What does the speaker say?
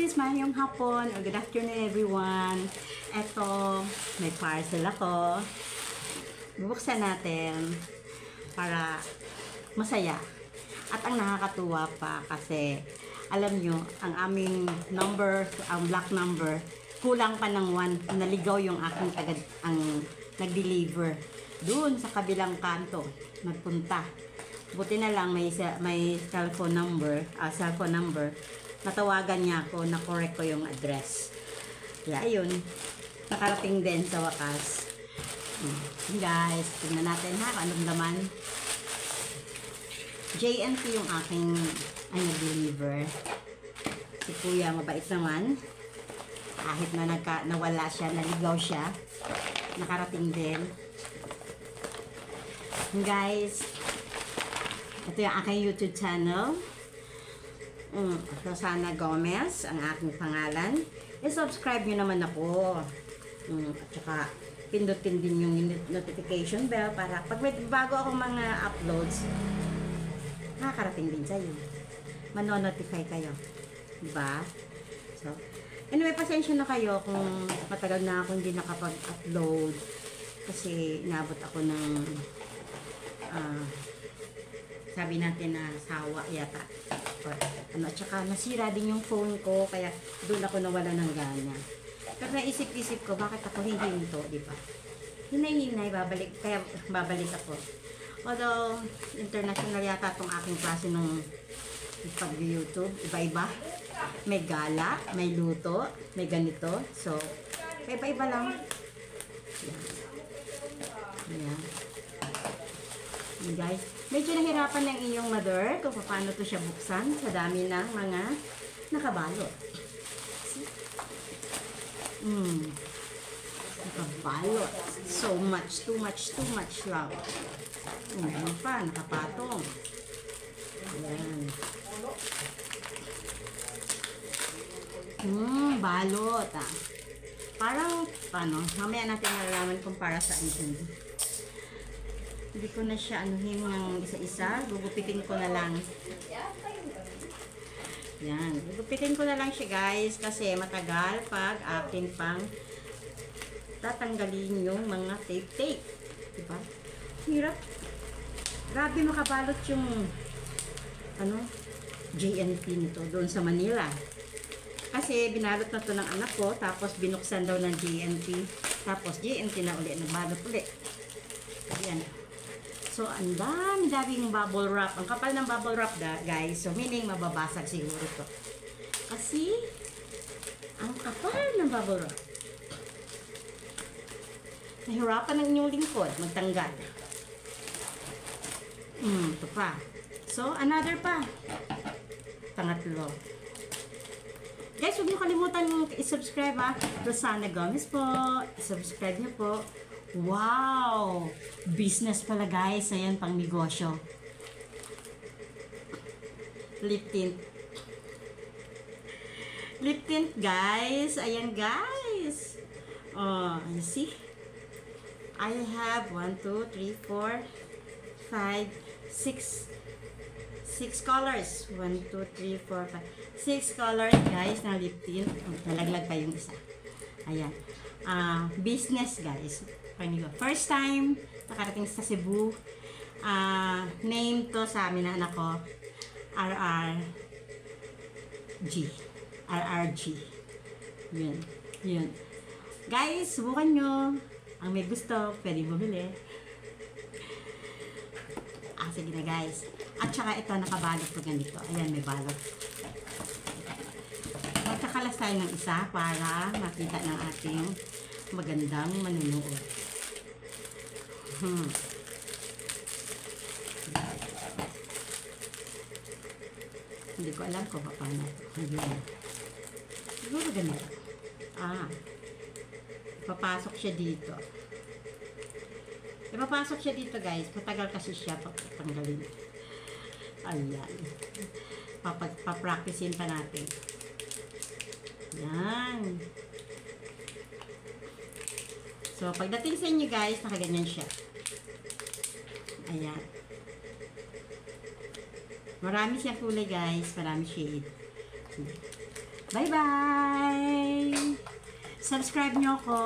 guys, mayong hapon or good afternoon everyone. Eto, may parcel ako. Bubuksan natin para masaya. At ang nakakatuwa pa kasi alam nyo, ang aming number, ang black number, kulang pa ng 1. Naligaw yung aking ang nag-deliver. Doon sa kabilang kanto, nagpunta. Buti na lang may cellphone number, natawagan niya ako, na-correct ko yung address. Kaya ayun, nakarating din sa wakas. Guys, tingnan natin ha, anong laman. JNT yung aking nag-deliver. Si Kuya, mabait naman. Kahit na nawala siya, naligaw siya, nakarating din. Guys, ito yung aking YouTube channel. Rosana Gomez, ang aking pangalan. I-subscribe nyo naman ako. At saka, pindutin din yung notification bell para pag may bago akong mga uploads, nakakarating din sa'yo. Manonotify kayo. Diba? So, anyway, pasensya na kayo kung matagal na ako hindi nakapag-upload kasi inabot ako ng sabi natin na sawa yata. Or, tsaka nasira din yung phone ko, kaya doon ako nawala ng gana. Pero naisip-isip ko, bakit ako hihinto, di ba? Hinay-hinay, kaya babalik ako. Although, international yata itong aking klase ng pag-YouTube, iba-iba. May gala, may luto, may ganito. So, iba-iba lang. Ayan. Guys, medyo nahirapan ng iyong mother kung paano to siya buksan sa dami ng mga nakabalot. Nakabalot. So much, too much lang. Meron pa, nakapatong. Ayan. Balot Parang, mamaya natin nalalaman kung para saan yun. Hindi ko na siya anuhin ng isa-isa. Gugupitin ko na lang. Yan. Gugupitin ko na lang siya guys. Kasi matagal pag akin pang tatanggalin yung mga tape. Diba? Hirap. Grabe makabalot yung JNT nito doon sa Manila. Kasi binalot na to ng anak ko. Tapos binuksan daw ng JNT. Tapos JNT na uli. Nabalot uli. Ayan. So, ang dami-daming bubble wrap. Ang kapal ng bubble wrap guys. So, meaning mababasag siguro to. Kasi, ang kapal ng bubble wrap. Nahirapan ng inyong lingkod magtanggal. Ito pa. So, another pa. Pangatlo. Guys, huwag niyo kalimutan i-subscribe ha. Rosana Gomez po. I-subscribe niyo po. Wow! Business pala guys. Ayan, pang negosyo. Lip tint. Lip tint guys. Ayan guys. Oh, you see? I have 1, 2, 3, 4, 5, 6 colors. 1, 2, 3, 4, 5. 6 colors guys na lip tint. Nalaglag pa yung isa. Ayan. Business guys. First time nakarating sa Cebu. Name to sa amin na anak ko, RRG. Yun. Guys, subukan nyo. Ang may gusto, pwede bumili. Sige na guys. At saka ito, nakabalot ko ganito. Ayan, may balot. Magkakalas tayo ng isa para makita ng ating magandang manunood. Hindi ko alam kung paano. Siguro ganito. Papasok siya dito. Ipapasok siya dito guys. Matagal kasi siya patanggalin. Ayan. Papracticein pa natin. Yan. So, pagdating sa inyo guys, nakaganyan siya. Ayan. Marami siyang kulay guys. Marami shade. Bye-bye! Subscribe nyo ako.